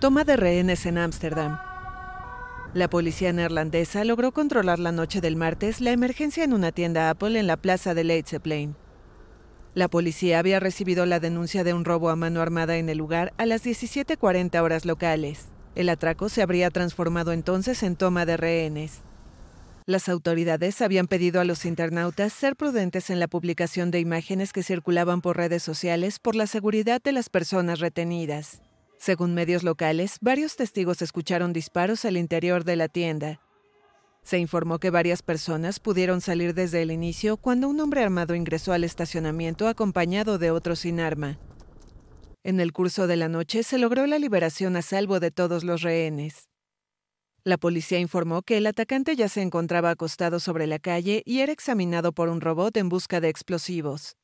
Toma de rehenes en Ámsterdam. La policía neerlandesa logró controlar la noche del martes la emergencia en una tienda Apple en la plaza de Leidseplein. La policía había recibido la denuncia de un robo a mano armada en el lugar a las 17:40 horas locales. El atraco se habría transformado entonces en toma de rehenes. Las autoridades habían pedido a los internautas ser prudentes en la publicación de imágenes que circulaban por redes sociales por la seguridad de las personas retenidas. Según medios locales, varios testigos escucharon disparos al interior de la tienda. Se informó que varias personas pudieron salir desde el inicio cuando un hombre armado ingresó al estacionamiento acompañado de otro sin arma. En el curso de la noche se logró la liberación a salvo de todos los rehenes. La policía informó que el atacante ya se encontraba acostado sobre la calle y era examinado por un robot en busca de explosivos.